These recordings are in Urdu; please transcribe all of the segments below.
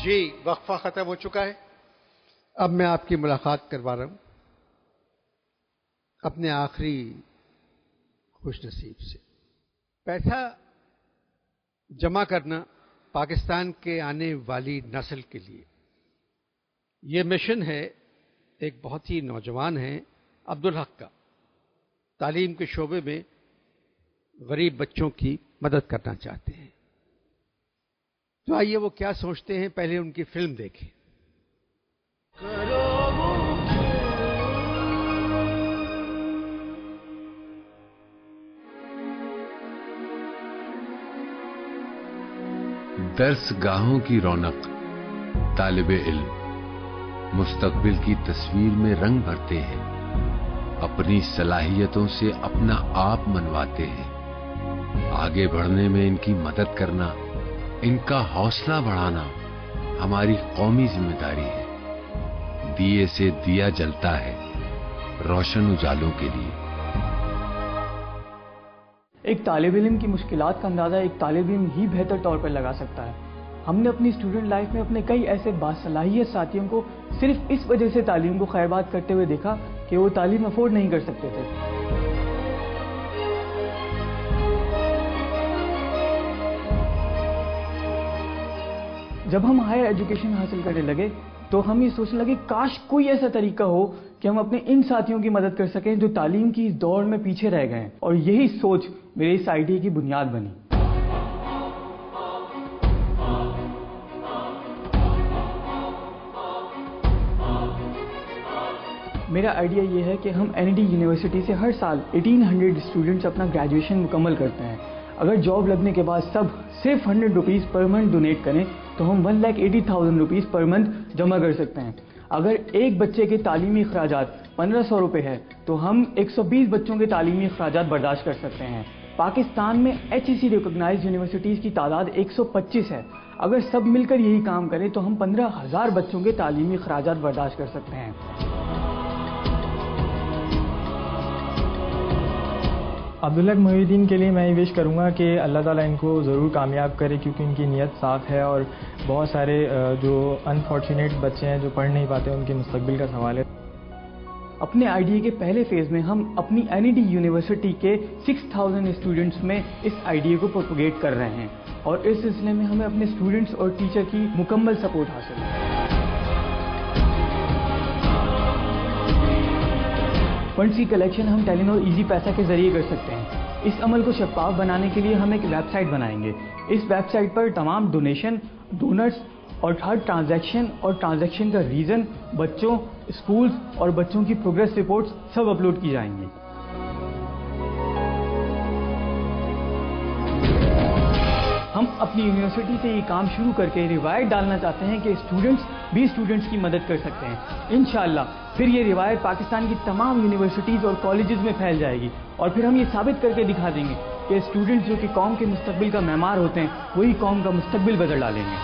جی وقفہ ختم ہو چکا ہے. اب میں آپ کی ملاقات کروا رہا ہوں اپنے آخری خوش نصیب سے. پیسہ جمع کرنا پاکستان کے آنے والی نسل کے لیے یہ مشن ہے. ایک بہت ہی نوجوان ہیں عبدالحق کا، تعلیم کے شعبے میں غریب بچوں کی مدد کرنا چاہتے ہیں. تو آئیے وہ کیا سوچتے ہیں، پہلے ان کی فلم دیکھیں. درس گاہوں کی رونق، طالب علم مستقبل کی تصویر میں رنگ بھرتے ہیں، اپنی صلاحیتوں سے اپنا آپ منواتے ہیں. آگے بڑھنے میں ان کی مدد کرنا، ان کا حوصلہ بڑھانا ہماری قومی ذمہ داری ہے. دیے سے دیا جلتا ہے روشن اجالوں کے لیے. ایک طالب علم کی مشکلات کا اندازہ ایک طالب علم ہی بہتر طور پر لگا سکتا ہے. ہم نے اپنی اسٹوڈنٹ لائف میں اپنے کئی ایسے باصلاحیت ساتھیوں کو صرف اس وجہ سے تعلیم کو خیرباد کرتے ہوئے دیکھا کہ وہ تعلیم افورڈ نہیں کر سکتے تھے. جب ہم ہائر ایجوکیشن حاصل کرنے لگے تو ہم یہ سوچنے لگے کاش کوئی ایسا طریقہ ہو کہ ہم اپنے ان ساتھیوں کی مدد کر سکیں جو تعلیم کی اس دوڑ میں پیچھے رہ گئے ہیں. اور یہی سوچ میرے اس آئیڈیا کی بنیاد بنی. میرا آئیڈیا یہ ہے کہ ہم این ای ڈی یونیورسٹی سے ہر سال 1800 اسٹوڈنٹس اپنا گریجویشن مکمل کرتے ہیں. اگر جاب لگنے کے بعد سب صرف 100 روپیز پر منتھ ڈونیٹ کریں تو ہم 1,80,000 روپیز پر منتھ جمع کر سکتے ہیں. اگر ایک بچے کے تعلیمی اخراجات 1,500 روپے ہے تو ہم 120 بچوں کے تعلیمی اخراجات برداشت کر سکتے ہیں. پاکستان میں ایچ ای سی ریکگنائزڈ یونیورسٹیز کی تعداد 125 ہے. اگر سب مل کر یہی کام کریں تو ہم 15,000 بچوں کے تعلیمی اخراجات برداشت کر سکتے ہیں. عبدالحق محی الدین کے لیے میں یہ وش کروں گا کہ اللہ تعالیٰ ان کو ضرور کامیاب کرے، کیونکہ ان کی نیت صاف ہے اور بہت سارے جو انفارچونیٹ بچے ہیں جو پڑھ نہیں پاتے ان کے مستقبل کا سوال ہے. اپنے آئیڈیا کے پہلے فیز میں ہم اپنی این ای ڈی یونیورسٹی کے 6,000 اسٹوڈنٹس میں اس آئیڈیا کو پروپیگیٹ کر رہے ہیں اور اس سلسلے میں ہمیں اپنے اسٹوڈنٹس اور ٹیچر کی مکمل سپورٹ حاصل ہے. فنڈز کی کلیکشن ہم ٹیلینور ایزی پیسہ کے ذریعے کر سکتے ہیں. اس عمل کو شفاف بنانے کے لیے ہم ایک ویب سائٹ بنائیں گے. اس ویب سائٹ پر تمام ڈونیشن، ڈونرز اور ہر ٹرانزیکشن کا ریزن، بچوں، اسکولز اور بچوں کی پروگریس رپورٹس سب اپلوڈ کی جائیں گی. ہم اپنی یونیورسٹی سے یہ کام شروع کر کے روایت ڈالنا چاہتے ہیں کہ اسٹوڈنٹس بھی اسٹوڈنٹس کی مدد کر سکتے ہیں. انشاءاللہ پھر یہ روایت پاکستان کی تمام یونیورسٹیز اور کالجز میں پھیل جائے گی اور پھر ہم یہ ثابت کر کے دکھا دیں گے کہ اسٹوڈنٹس جو کہ قوم کے مستقبل کا معمار ہوتے ہیں وہی قوم کا مستقبل بدل ڈالیں گے.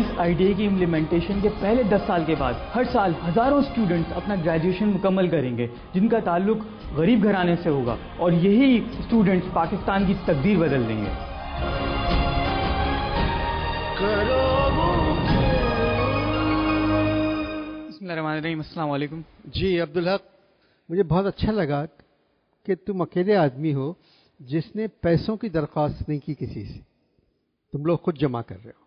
اس آئیڈیا کی امپلیمنٹیشن کے پہلے 10 سال کے بعد ہر سال ہزاروں اسٹوڈنٹس اپنا گریجویشن مکمل کریں گے جن کا تعلق غریب گھرانے سے ہوگا اور یہی اسٹوڈنٹس پاکستان کی تقدیر بدل دیں گے. بسم اللہ الرحمن الرحیم. السلام علیکم. جی عبدالحق، مجھے بہت اچھا لگا کہ تم اکیلے آدمی ہو جس نے پیسوں کی درخواست نہیں کی کسی سے. تم لوگ خود جمع کر رہے ہو.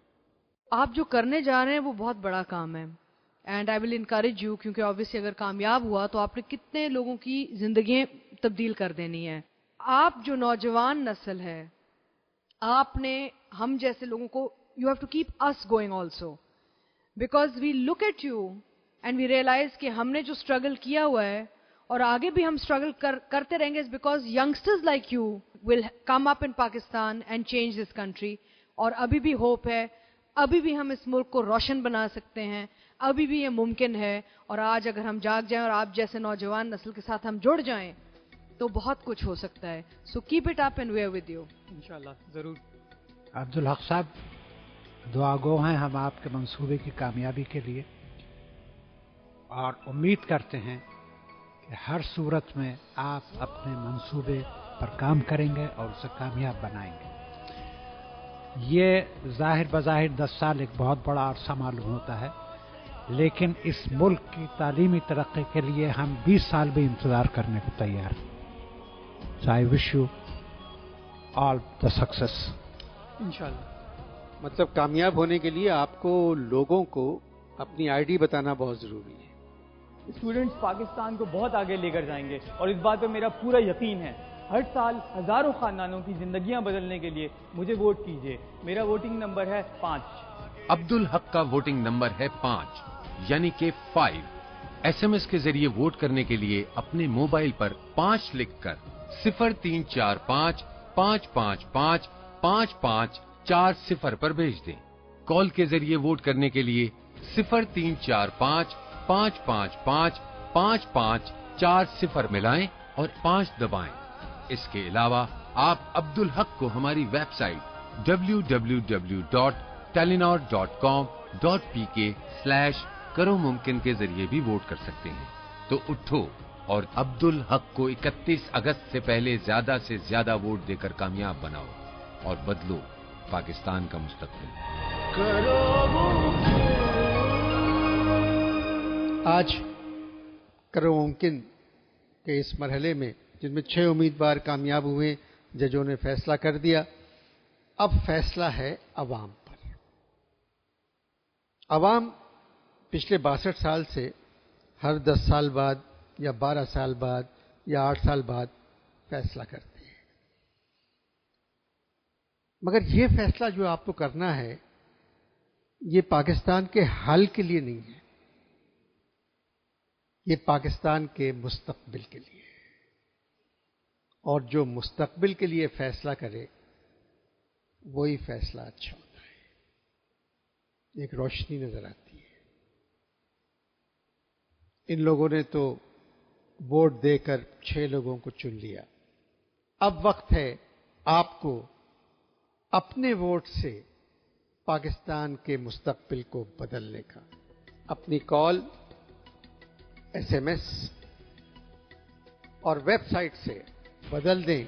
آپ جو کرنے جا رہے ہیں وہ بہت بڑا کام ہے and I will encourage you, کیونکہ آبویسلی اگر کامیاب ہوا تو آپ نے کتنے لوگوں کی زندگیاں تبدیل کر دینی ہے. آپ جو نوجوان نسل ہے، آپ نے ہم جیسے لوگوں کو you have to keep us going also, because we look at you and we realise کہ ہم نے جو اسٹرگل کیا ہوا ہے اور آگے بھی ہم اسٹرگل کرتے رہیں گے because youngsters like you will come up in Pakistan and change this country. اور ابھی بھی ہوپ ہے، ابھی بھی ہم اس ملک کو روشن بنا سکتے ہیں، ابھی بھی یہ ممکن ہے. اور آج اگر ہم جاگ جائیں اور آپ جیسے نوجوان نسل کے ساتھ ہم جڑ جائیں تو بہت کچھ ہو سکتا ہے. So keep it up and we are with you. انشاءاللہ ضرور. عبدالحق صاحب، دعا گو ہیں ہم آپ کے منصوبے کی کامیابی کے لیے اور امید کرتے ہیں کہ ہر صورت میں آپ اپنے منصوبے پر کام کریں گے اور اسے کامیاب بنائیں گے. یہ ظاہر بظاہر 10 سال ایک بہت بڑا عرصہ معلوم ہوتا ہے، لیکن اس ملک کی تعلیمی ترقی کے لیے ہم 20 سال بھی انتظار کرنے کو تیار ہیں. So I wish you all the success. انشاءاللہ. مطلب کامیاب ہونے کے لیے آپ کو لوگوں کو اپنی آئی ڈی بتانا بہت ضروری ہے. اسٹوڈنٹس پاکستان کو بہت آگے لے کر جائیں گے اور اس بات پہ میرا پورا یقین ہے. ہر سال ہزاروں خاندانوں کی زندگیاں بدلنے کے لیے مجھے ووٹ کیجیے. میرا ووٹنگ نمبر ہے 5. عبدالحق کا ووٹنگ نمبر ہے 5 یعنی کہ 5. ایس ایم ایس کے ذریعے ووٹ کرنے کے لیے اپنے موبائل پر 5 لکھ کر 0345 555 5540 پر بھیج دیں. کال کے ذریعے ووٹ کرنے کے لیے 0345 555 5540 ملائیں اور 5 دبائیں. اس کے علاوہ آپ عبدالحق کو ہماری ویب سائٹ www.telenor.com.pk/کرو ممکن کے ذریعے بھی ووٹ کر سکتے ہیں. تو اٹھو اور عبدالحق کو 31 اگست سے پہلے زیادہ سے زیادہ ووٹ دے کر کامیاب بناؤ اور بدلو پاکستان کا مستقبل. آج کرو ممکن کے اس مرحلے میں جن میں 6 امیدوار کامیاب ہوئے، ججوں نے فیصلہ کر دیا. اب فیصلہ ہے عوام پر. عوام پچھلے 62 سال سے ہر 10 سال بعد یا 12 سال بعد یا 8 سال بعد فیصلہ کرتے ہیں. مگر یہ فیصلہ جو آپ کو کرنا ہے یہ پاکستان کے حل کے لیے نہیں ہے، یہ پاکستان کے مستقبل کے لیے ہے. اور جو مستقبل کے لیے فیصلہ کرے وہی فیصلہ اچھا ہوتا ہے. ایک روشنی نظر آتی ہے. ان لوگوں نے تو ووٹ دے کر 6 لوگوں کو چن لیا. اب وقت ہے آپ کو اپنے ووٹ سے پاکستان کے مستقبل کو بدلنے کا. اپنی کال، ایس ایم ایس اور ویب سائٹ سے بدل دیں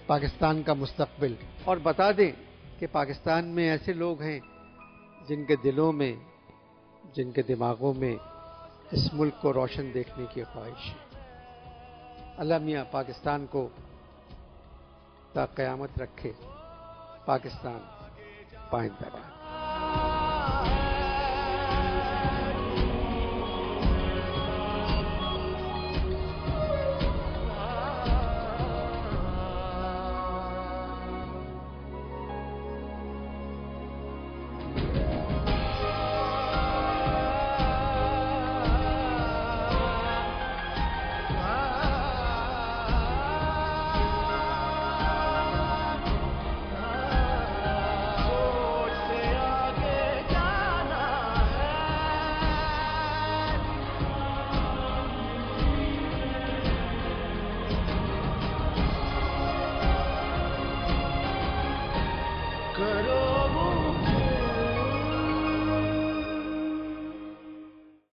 پاکستان کا مستقبل اور بتا دیں کہ پاکستان میں ایسے لوگ ہیں جن کے دلوں میں، جن کے دماغوں میں اس ملک کو روشن دیکھنے کی خواہش ہے. اللہ میاں پاکستان کو تا قیامت رکھے. پاکستان پائندہ رہے.